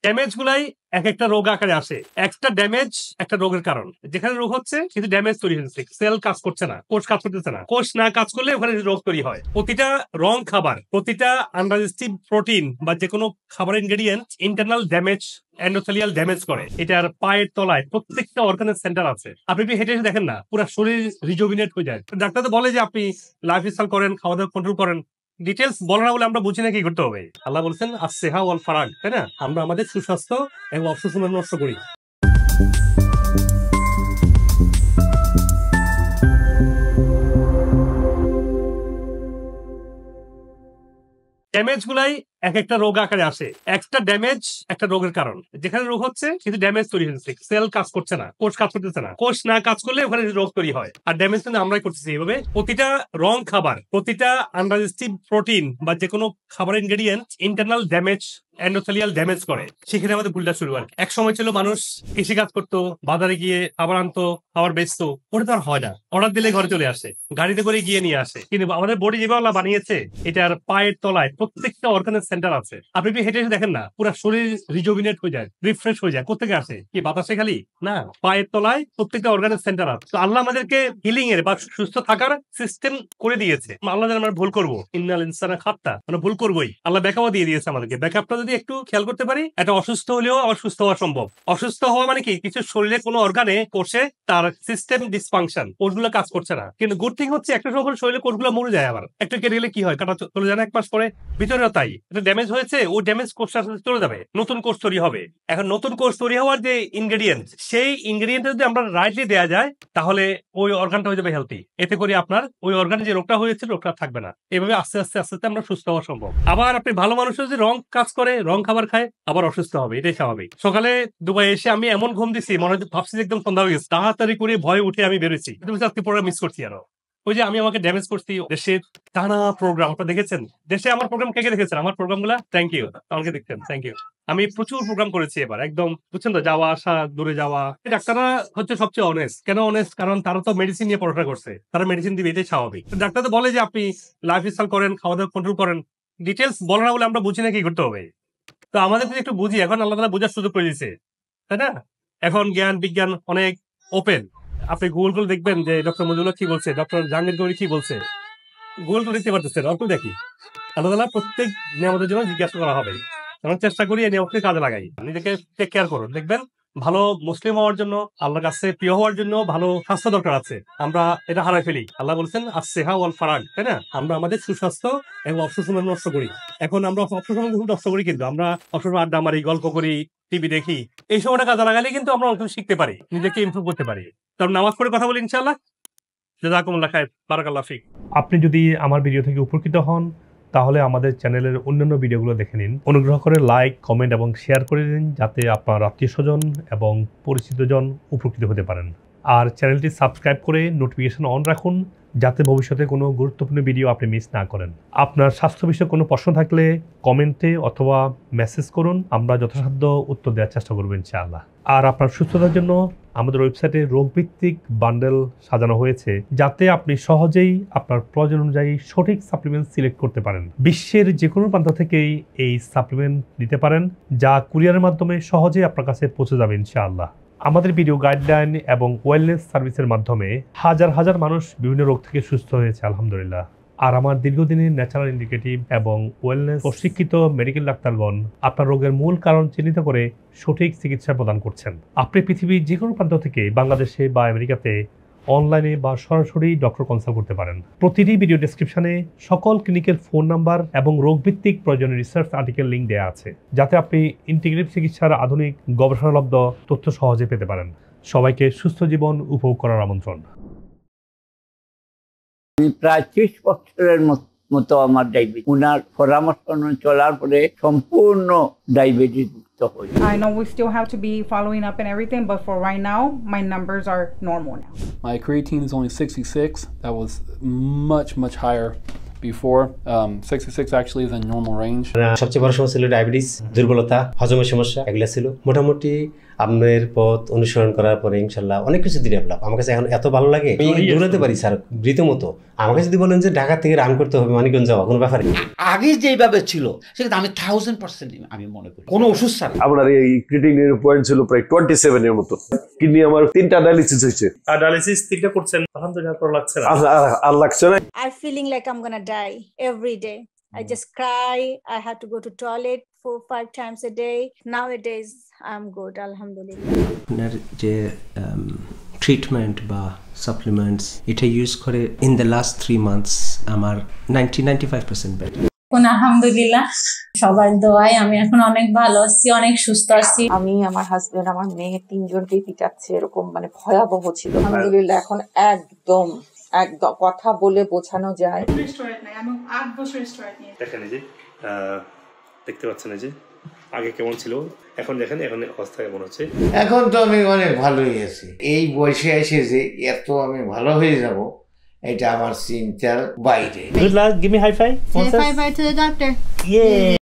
Damage গুলাই এক একটা রোগ আকারে আসে। একটা ড্যামেজ একটা রোগের কারণ। যেখানে রোগ হচ্ছে কিন্তু ড্যামেজ তৈরি হচ্ছে, সেল কাজ করছে না, কোষ কাজ করতেছে না। কোষ না কাজ করলে ওখানে রোগ তৈরি হয়। প্রতিটা রং খাবার, প্রতিটা আনডাইজেস্টিভ প্রোটিন বা যে কোনো খাবারের ingredient internal damage, endothelial damage করে। এটার পায়ের তলায় প্রত্যেকটা অর্গানের সেন্টার আছে। আপনি হেঁটে এসে দেখেন না, পুরো শরীর রিজুভিনেট হয়ে যায়। ডাক্তার তো বলে যে আপনি লাইফস্টাইল করেন, খাওয়া দাওয়া কন্ট্রোল করেন। ডিটেলস বলে না বলে আমরা বুঝি না কি করতে হবে। আল্লাহ বলছেন আসসিহা ওয়াল ফারাগ, তাই না? আমরা আমাদের সুস্বাস্থ্য এবং অসুস্থ নষ্ট করি। ড্যামেজ গুলাই এক একটা রোগ আকারে আসে। একটা ড্যামেজ একটা রোগের কারণ। যেখানে রোগ হচ্ছে কিন্তু ড্যামেজ তৈরি হচ্ছে, সেল কাজ করছে না, কোষ কাজ করতেছে না। কোষ না কাজ করলে ওখানে রোগ তৈরি হয়। আর ড্যামেজ কিন্তু আমরাই করতেছি এইভাবে। প্রতিটা রং খাবার, প্রতিটা আনডাইজেস্টিভ প্রোটিন বা যে কোনো খাবারের ingredient internal damage, endothelial damage করে। সেখানে আমাদের ভুলটা শুরু হয়। এক সময় ছিল মানুষ কৃষি কাজ করতো, বাজারে গিয়ে খাবার আনতো, খাবার বেচতো। ওটা তো আর হয় না, অর্ডার দিলে ঘরে চলে আসে, গাড়িতে করে গিয়ে নিয়ে আসে। কিন্তু আমাদের বডি যেভাবে আল্লাহ বানিয়েছে, এটার পায়ের তলায় প্রত্যেকটা অর্গানের সেন্টার আছে। আপনি হেঁটে এসে দেখেন না, পুরো শরীর রিজুভিনেট হয়ে যায়, রিফ্রেশ হয়ে যায়। কোথেকে আসে? কি বাতাসে খালি না, পায়ের তলায় প্রত্যেকটা অর্গানের সেন্টার আছে। তো আল্লাহ আমাদেরকে হিলিং এর বা সুস্থ থাকার সিস্টেম করে দিয়েছে। আল্লাহ যেন আমরা ভুল করবো, ইন্নাল ইনসানা খাত্তা, মানে ভুল করবোই। আল্লাহ ব্যাকআপও দিয়ে দিয়েছে আমাদেরকে। ব্যাকআপটা যদি একটু খেয়াল করতে পারি, এটা অসুস্থ হলেও আবার সুস্থ হওয়া সম্ভব। অসুস্থ হওয়া মানে কি? কিছু শরীরে কোনো অর্গানে কোষে তার সিস্টেম ডিসফাংশন, কোষগুলো কাজ করছে না। কিন্তু গুড থিং হচ্ছে একটা সময় শরীরে কোষগুলো মরে যায়। আবার একটা কেটে গেলে কি হয়? কাটা চলে যায় না এক মাস পরে? ভিতরেও তাই, এটা ড্যামেজ হয়েছে, ওই ড্যামেজ কোষটার সাথে চলে যাবে, নতুন কোষ তৈরি হবে। এখন নতুন কোষ তৈরি হওয়ার যে ইনগ্রেডিয়েন্ট, সেই ইনগ্রেডিয়েন্ট যদি আমরা রাইটলি দেওয়া যায়, তাহলে ওই অর্গানটা হয়ে যাবে হেলথি। এতে করে আপনার ওই অর্গানে যে রোগটা হয়েছে, রোগটা থাকবে না। এভাবে আস্তে আস্তে আস্তে আস্তে আমরা সুস্থ হওয়া সম্ভব। আবার আপনি ভালো মানুষ যদি রং কাজ করে, রং খাবার খায়, আবার অসুস্থ হবে, এটাই স্বাভাবিক। সকালে দুবাই এসে আমি এমন ঘুম দিছি, মনে হয় ভাবছি একদম সন্ধ্যা হয়ে গেছে। তাড়াতাড়ি করে ভয়ে উঠে আমি বেরোচ্ছি। আজকে পরে মিস করছি আরো। ওই যে আমি আমাকে ড্যামেজ করছি। দেশে টানা প্রোগ্রাম, আপনারা দেখেছেন? দেশে আমার প্রোগ্রাম কে কে দেখেছেন? আমার প্রোগ্রাম গুলা থ্যাংক ইউ, আমাকে দেখছেন, থ্যাংক ইউ। আমি প্রচুর প্রোগ্রাম করেছি এবার, একদম বুঝছেন তো, যাওয়া আসা, দূরে যাওয়া। ডাক্তাররা হচ্ছে সবচেয়ে অনেস্ট। কেন অনেস্ট? কারণ তারা তো মেডিসিন নিয়ে পড়াশোনা করছে, তারা মেডিসিন দিবে, এটাই স্বাভাবিক। ডাক্তার তো বলে যে আপনি লাইফস্টাইল করেন, খাওয়া দাওয়া কন্ট্রোল করেন। ডিটেলস বলে না বলে আমরা বুঝি না কি করতে হবে। তো আমাদের যদি একটু বুঝি, এখন আল্লাহ তাআলা বোঝার সুযোগ করে দিয়েছে, তাই না? এখন জ্ঞান বিজ্ঞান অনেক ওপেন। আপনি গুগল করে দেখবেন যে ডক্টর মজুমদার কি বলছে, ডক্টর জাহাঙ্গীর গৌরী কি বলছে। গুগল করে দেখতে পারতেছেন, অল্প দেখি। আল্লাহ তাআলা প্রত্যেক নিয়ামতের জন্য জিজ্ঞাসা করা হবে। আমরা চেষ্টা করি এই নিয়ামতকে কাজে লাগাই। নিজেকে টেক কেয়ার করুন, দেখবেন ভালো মুসলিম হওয়ার জন্য, আল্লাহর কাছে প্রিয় হওয়ার জন্য ভালো স্বাস্থ্য দরকার আছে। আমরা এটা হারাই ফেলি। আল্লাহ বলছেন আসসিহা ওয়াল ফারাগ, তাই না? আমরা আমাদের সুস্বাস্থ্য এবং অবসর সময় নষ্ট করি। এখন আমরা অবসর সময় খুব নষ্ট করি, কিন্তু আমরা অবসর আড্ডা মারি, গল্প করি, টিভি দেখি। এই সময়টা কাজে লাগালে কিন্তু আমরা অনেক কিছু শিখতে পারি, নিজেকে ইমপ্রুভ করতে পারি। তারপর নামাজ পড়ে কথা বলি ইনশাআল্লাহ। জাযাকুমুল্লাহ খায়র, বারাকাল্লাহ ফিক। আপনি যদি আমার ভিডিও থেকে উপকৃত হন, তাহলে আমাদের চ্যানেলের অন্যান্য ভিডিওগুলো দেখে নিন। অনুগ্রহ করে লাইক, কমেন্ট এবং শেয়ার করে দিন, যাতে আপনার আত্মীয়স্বজন এবং পরিচিতজন উপকৃত হতে পারেন। আর চ্যানেলটি সাবস্ক্রাইব করে নোটিফিকেশন অন রাখুন, যাতে ভবিষ্যতে কোনো গুরুত্বপূর্ণ ভিডিও আপনি মিস না করেন। আপনার স্বাস্থ্য বিষয়ে কোনো প্রশ্ন থাকলে কমেন্টে অথবা মেসেজ করুন, আমরা যথাসাধ্য উত্তর দেওয়ার চেষ্টা করব ইনশাআল্লাহ। আর আপনার সুস্থতার জন্য আমাদের ওয়েবসাইটে রোগভিত্তিক বান্ডেল সাজানো হয়েছে, যাতে আপনি সহজেই আপনার প্রয়োজন অনুযায়ী সঠিক সাপ্লিমেন্ট সিলেক্ট করতে পারেন। বিশ্বের যে কোনো প্রান্ত থেকেই এই সাপ্লিমেন্ট নিতে পারেন, যা কুরিয়ারের মাধ্যমে সহজেই আপনার কাছে পৌঁছে যাবে ইনশাআল্লাহ। আমাদের ভিডিও গাইডলাইন এবং ওয়েলনেস সার্ভিসের মাধ্যমে হাজার হাজার মানুষ বিভিন্ন রোগ থেকে সুস্থ হয়েছে আলহামদুলিল্লাহ। আর আমার দীর্ঘদিনের ন্যাচারাল ইন্ডিকেটিভ এবং ওয়েলনেস প্রশিক্ষিত মেডিকেল ডাক্তারগণ আপনার রোগের মূল কারণ চিহ্নিত করে সঠিক চিকিৎসা প্রদান করছেন। আপনি পৃথিবীর যে কোনো প্রান্ত থেকে বাংলাদেশে বা আমেরিকাতে অনলাইনে বা সরাসরি ডক্টর কনসাল্ট করতে পারেন। প্রতিটি ভিডিও ডেসক্রিপশনে সকল ক্লিনিকের ফোন নাম্বার এবং রোগভিত্তিক প্রয়োজনীয় রিসার্চ আর্টিকেল লিঙ্ক দেওয়া আছে, যাতে আপনি ইন্টিগ্রেটিভ চিকিৎসার আধুনিক গবেষণালব্ধ তথ্য সহজে পেতে পারেন। সবাইকে সুস্থ জীবন উপভোগ করার আমন্ত্রণ। প্রায় 30 বছরের মতো আমার ডায়াবেটিস, ওনার পরামর্শ চলার পরে সম্পূর্ণ ডায়াবেটিস মুক্ত হই। I know we still have to be following up and everything, but for right now, my numbers are normal now. My creatine is only 66. That was much higher before. 66 actually is in normal range. সবচেয়ে বড় সমস্যা ছিল diabetes, দুর্বলতা, হজমের সমস্যা, এগুলো ছিল। মোটামুটি আপনার পথ অনুসরণ করার পরে ইনশাল্লাহ অনেক কিছু ডেভেলপ আমার কাছে এখন এত ভালো লাগে আমি দৌড়াতে পারি স্যার রীতিমতো। আমাকে যদি বলেন যে ঢাকা থেকে রান করতে হবে মানিকগঞ্জ যাওয়া কোনো ব্যাপার নেই। আগে যেভাবে ছিল সেটা আমি 1000% আমি মনে করি কোনো ওষুধ ছাড়া। আপনার এই ক্রিয়েটিনিনের পয়েন্ট ছিল প্রায় 27 এর মতো। কিডনি আমার 3টা ডায়ালিসিস হয়েছে। আর ডায়ালিসিস 3টা করছেন, আলহামদুলিল্লাহ আর লাগছে না। আর লাগছে না। I'm feeling like I'm gonna die every day. I just cry. I had to go to toilet 4-5 times a day. Nowadays, I'm good, alhamdulillah. আপনার যে ট্রিটমেন্ট বা সাপ্লিমেন্টস এটা ইউজ করে ইন দ্য লাস্ট 3 মান্থস আমার 95% better. আলহামদুলিল্লাহ, সবার দোয়ায় আমি এখন অনেক ভালো আছি, অনেক সুস্থ আছি। আমি, আমার হাজবেন্ড, আমার মেয়ে 3 জনকেই পিটাচ্ছে, এরকম মানে ভয়াবহ ছিল। আলহামদুলিল্লাহ এখন একদম কথা বলে বোঝানো যায়। দেখেন এই যে দেখতে পাচ্ছেন এই যে আগে কেমন ছিল এখন দেখেন এখন অবস্থা কেমন হচ্ছে। এখন তো আমি অনেক ভালোই আছি। এই বয়সে এসে যে এত আমি ভালো হয়ে যাব এটা আমার চিন্তার বাইরে। Good luck, give me high five. Say bye bye to the doctor. Yeah.